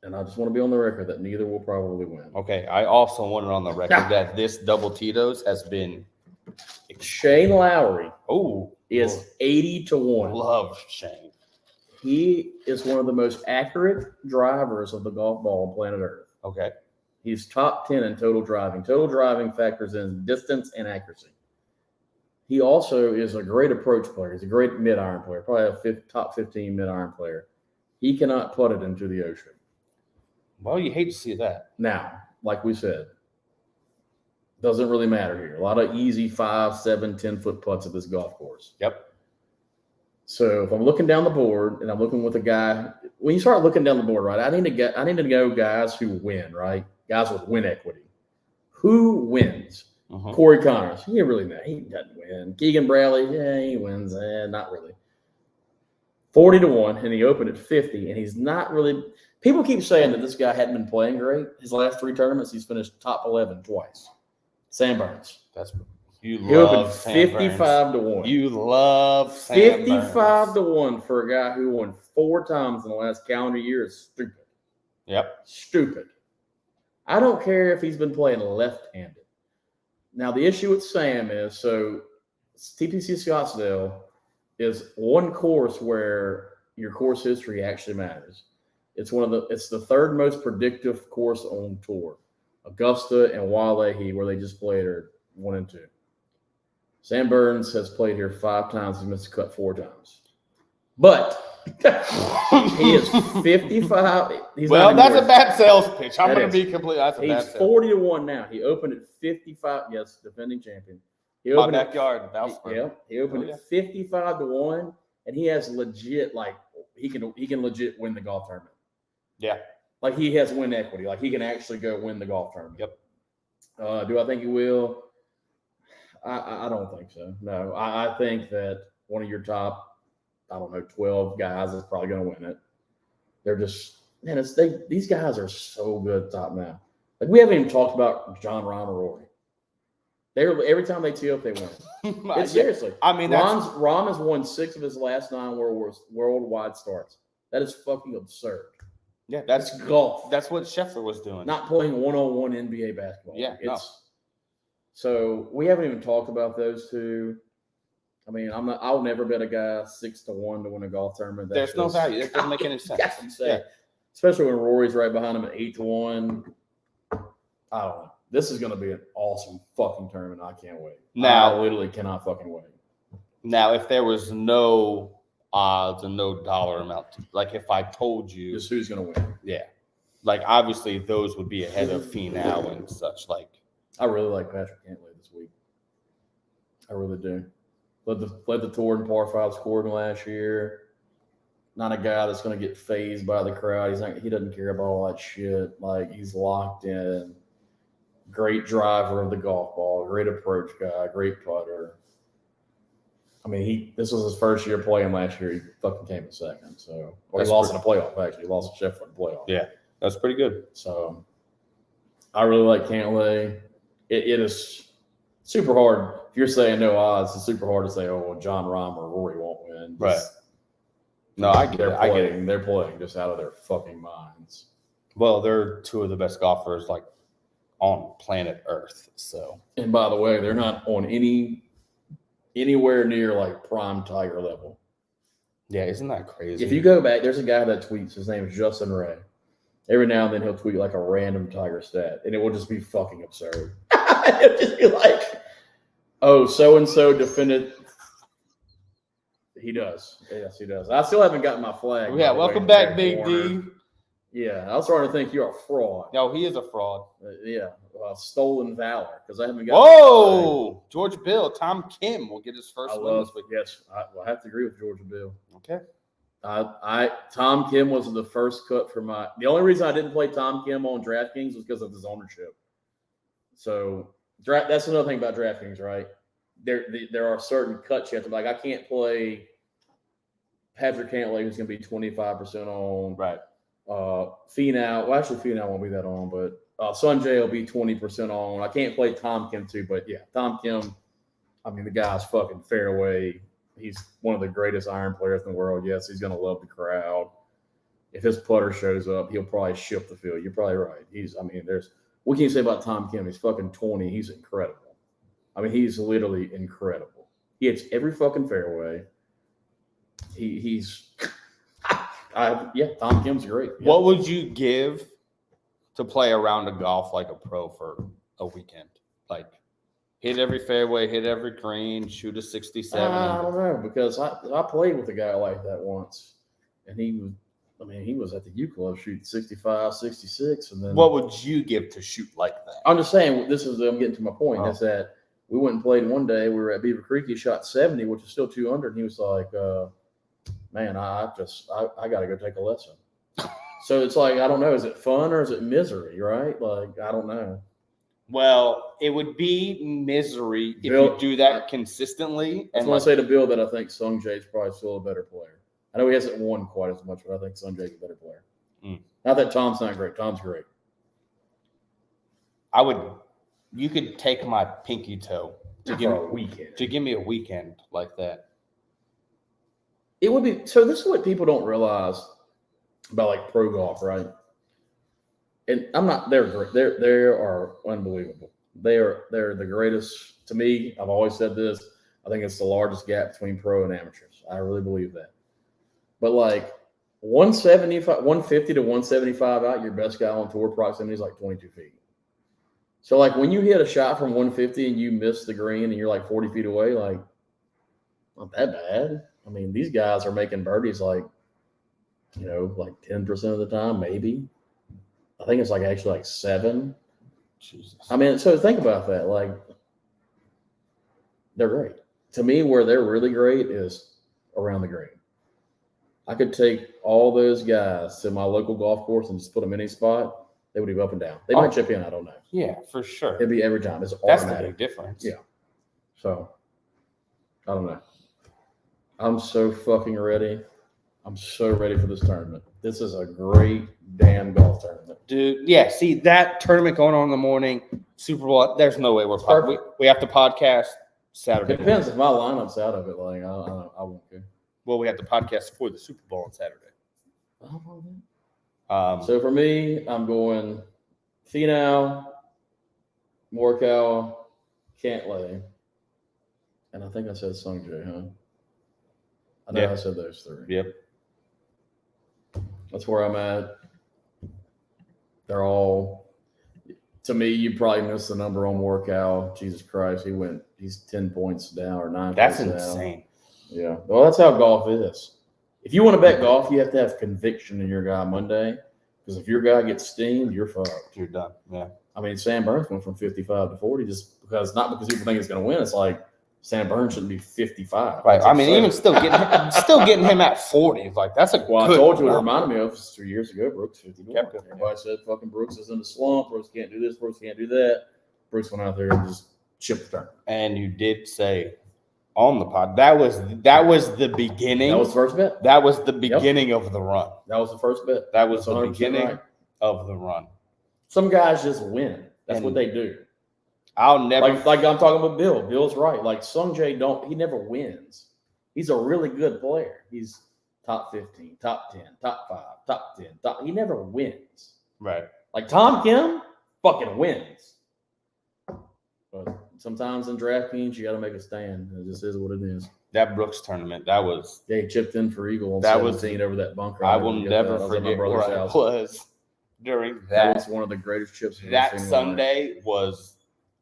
And I just want to be on the record that neither will probably win. Okay. I also want it on the record that this double Tito's has been Shane Lowry. Oh, is 80 to 1. Love Shane. He is one of the most accurate drivers of the golf ball on planet Earth. Okay. He's top 10 in total driving. Total driving factors in distance and accuracy. He also is a great approach player. He's a great mid-iron player, probably a top 15 mid-iron player. He cannot put it into the ocean. Well, you hate to see that. Now, like we said, doesn't really matter here. A lot of easy 5, 7, 10-foot putts at this golf course. Yep. So if I'm looking down the board and I'm looking with a guy, when you start looking down the board, right, I need to know guys who win, right? Guys with win equity. Who wins? Corey Connors. He really not. He doesn't win. Keegan Bradley, yeah, he wins. Not really. 40 to 1, and he opened at 50, and he's not really. People keep saying that this guy hadn't been playing great. His last 3 tournaments, he's finished top 11 twice. Sam Burns. He opened 55 to 1. You love Sam 55 Burns. to 1 for a guy who won 4 times in the last calendar year is stupid. Yep. Stupid. I don't care if he's been playing left-handed. Now, the issue with Sam is, so TPC Scottsdale is one course where your course history actually matters. It's the 3rd most predictive course on tour. Augusta and Waialae, where they just played, are 1 and 2. Sam Burns has played here 5 times. He's missed a cut 4 times. But he is 55. That's a bad sales pitch. I'm going to be completely. That's a bad He's 40 to 1 now. He opened at 55. Yes, defending champion. He opened my backyard. He opened at 55 to 1, and he has legit he can legit win the golf tournament. Yeah. Like he has win equity. Like he can actually go win the golf tournament. Yep. Do I think he will? I don't think so. No, I think that one of your top, 12 guys is probably going to win it. They're just, man, these guys are so good top now. Like we haven't even talked about John Rahm or Rory. Every time they tee up, they win. Seriously. I mean, Rahm has won 6 of his last 9 worldwide starts. That is fucking absurd. Yeah, that's golf. That's what Scheffler was doing. Not playing one-on-one NBA basketball. Yeah, So we haven't even talked about those 2. I mean, I'll never bet a guy 6 to 1 to win a golf tournament. There's no value. It doesn't make any sense. Yeah. Especially when Rory's right behind him at 8 to 1. I don't know. This is going to be an awesome fucking tournament. I can't wait. I literally cannot fucking wait. Now, if there was no odds and no dollar amount, like if I told you just who's going to win, like obviously those would be ahead of Finau and such. Like I really like Patrick Cantlay this week. I really do. Led the tour in par 5 scoring last year. Not a guy that's going to get fazed by the crowd. He doesn't care about all that shit. Like he's locked in. Great driver of the golf ball. Great approach guy. Great putter. I mean, this was his first year playing last year. He fucking came in second. So, or he That's lost in the playoff, actually. He lost to Sheffield in the playoff. Yeah, that's pretty good. So, I really like Cantlay. It is super hard. If you're saying no odds, it's super hard to say, oh, well, John Rahm or Rory won't win. Right. No, I get it. I get it. They're playing just out of their fucking minds. Well, they're two of the best golfers, like, on planet Earth. So, and by the way, they're not on anywhere near like prime Tiger level. Yeah, isn't that crazy? If you go back, there's a guy that tweets. His name is Justin Ray. Every now and then he'll tweet like a random Tiger stat, and it will just be fucking absurd. It'll just be like, "Oh, so and so defended." He does. Yes, he does. I still haven't gotten my flag. Yeah, welcome back, Big D. Yeah, I was starting to think you're a fraud. No, he is a fraud. Yeah, stolen valor because I haven't got. Whoa, Georgia Bill, Tom Kim will get his first win this week. Yes, I have to agree with Georgia Bill. Okay. Tom Kim was the first cut for my. The only reason I didn't play Tom Kim on DraftKings was because of his ownership. So that's another thing about DraftKings, right? There are certain cuts you have to like. I can't play Patrick Cantlay, who's going to be 25% on. Right. Finau. Well, actually, Finau won't be that on, but Sanjay will be 20% on. I can't play Tom Kim too, but yeah, Tom Kim. I mean, the guy's fucking fairway. He's one of the greatest iron players in the world. Yes, he's going to love the crowd. If his putter shows up, he'll probably ship the field. You're probably right. What can you say about Tom Kim? He's fucking 20. He's incredible. I mean, he's literally incredible. He hits every fucking fairway. Tom Kim's great. Yeah. What would you give to play a round of golf like a pro for a weekend? Like, hit every fairway, hit every green, shoot a 67. I don't know, because I played with a guy like that once, and he was at the U Club shooting 65, 66, and then. What would you give to shoot like that? I'm just saying, I'm getting to my point. Is that we went and played one day. We were at Beaver Creek. He shot 70, which is still 200, and he was like, man, I got to go take a lesson. So it's like, I don't know. Is it fun or is it misery, right? Like, I don't know. Well, it would be misery if you do that consistently. I want to say to Bill that I think Sung Jae's probably still a better player. I know he hasn't won quite as much, but I think Sung Jae's a better player. Not that Tom's not great. Tom's great. You could take my pinky toe to give me a weekend like that. It would be. So this is what people don't realize about like pro golf, right? And they're great. They are unbelievable. They're the greatest. To me, I've always said this. I think it's the largest gap between pro and amateurs. I really believe that. But like 150 to 175 out, your best guy on tour proximity is like 22 feet. So like when you hit a shot from 150 and you miss the green and you're like 40 feet away, like not that bad. I mean, these guys are making birdies like 10% of the time, maybe. I think it's actually 7. Jesus. I mean, so think about that. Like, they're great. To me, where they're really great is around the green. I could take all those guys to my local golf course and just put them in a spot. They would be up and down. They might chip in. I don't know. Yeah, for sure. It'd be every time. It's That's automatic. the big difference. Yeah. So, I don't know. I'm so fucking ready. I'm so ready for this tournament. This is a great damn golf tournament. Dude, yeah, see, that tournament going on in the morning, Super Bowl, there's no way we have to podcast Saturday. It depends if my lineup's out of it. Like, I won't care. Well, we have to podcast for the Super Bowl on Saturday. So for me, I'm going Finau, Morikawa, Cantlay, and I think I said Sung Jae, huh? I know I said those 3. Yep. That's where I'm at. They're all, to me, you probably missed the number on Morikawa. Jesus Christ, he's 10 points down or 9 That's points down. That's insane. Yeah. Well, that's how golf is. If you want to bet golf, you have to have conviction in your guy Monday. Because if your guy gets steamed, you're fucked. You're done. Yeah. I mean, Sam Burns went from 55 to 40 not because people think he's going to win. It's like Sam Burns shouldn't be 55. Right. I mean, even still getting him at 40. Like, that's a well, good I told you number. it reminded me of 2 years ago, Brooks 51. Everybody said fucking Brooks is in a slump. Brooks can't do this. Brooks can't do that. Brooks went out there and just chipped the tournament. And you did say on the pod. That was the beginning. That was the first bet. That was the beginning of the run. That was the first bet. That was the 100% beginning right. of the run. Some guys just win. That's And what they do. I'll never like I'm talking about Bill. Bill's right. Like Sung Jae he never wins. He's a really good player. He's top 15, top 10, top 5, top 10. He never wins. right. Like Tom Kim fucking wins. But sometimes in DraftKings, you got to make a stand. It just is what it is. That Brooks tournament, that was. Yeah, he chipped in for Eagle. That was over that bunker. I will never forget where I was during That that. was one of the greatest chips. I've ever That seen in my life. Sunday was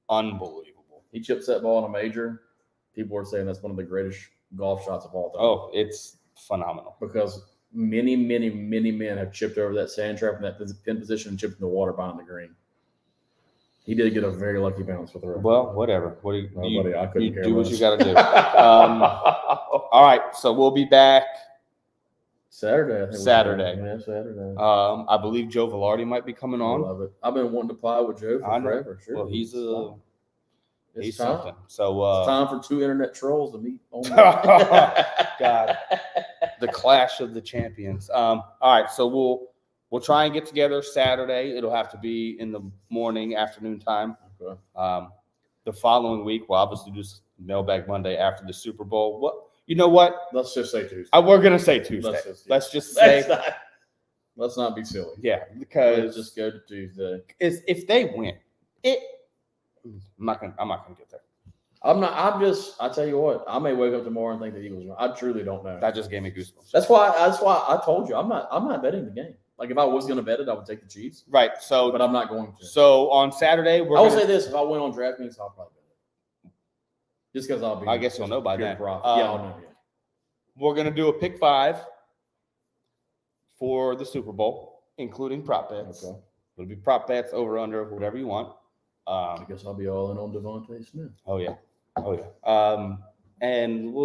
unbelievable. He chips that ball in a major. People were saying that's one of the greatest golf shots of all time. Oh, it's phenomenal. Because many, many, many men have chipped over that sand trap in that pin position and chipped in the water behind the green. He did get a very lucky bounce with the rough. Well, whatever. What do I couldn't care do what less. you got to do. All right, so we'll be back Saturday. I think Saturday. Yeah, Saturday. I believe Joe Velarde might be coming I on. love it. I've been wanting to play with Joe I for know. forever. Sure. Well, he's It's something. time. So It's time for two internet trolls to meet. God, the clash of the champions. All right, so we'll try and get together Saturday. It'll have to be in the morning, afternoon time. Okay. The following week, we'll obviously do Mailbag Monday after the Super Bowl. What? You know what? Let's just say Tuesday. We're gonna say Tuesday. Let's just say. Let's not be silly. Yeah, Let's because just go to Tuesday. if they win, I'm not gonna get there. I tell you what, I may wake up tomorrow and think the Eagles win. I truly don't know. That just gave me goosebumps. That's why I told you I'm not betting the game. Like if I was gonna bet it, I would take the Chiefs. Right. So, But I'm not going to. So on Saturday, I will say this: if I win on DraftKings, I'll probably bet it. Just because I'll be. I guess you'll know by pure then. profit. I'll know. Yeah. We're gonna do a pick 5 for the Super Bowl, including prop bets. Okay. It'll be prop bets over under whatever you want. I guess I'll be all in on Devontae Smith. Oh yeah. And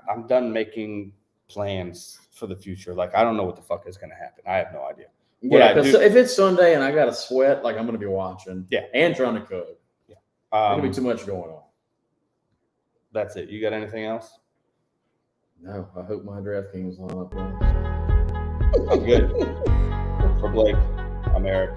I'm done making plans for the future. Like I don't know what the fuck is gonna happen. I have no idea. Yeah, because if it's Sunday and I got to sweat, like I'm going to be watching. Yeah. And trying to cook. Yeah. There's going to be too much going on. That's it. You got anything else? No, I hope my DraftKings line up. I'm good. For Blake, I'm Eric.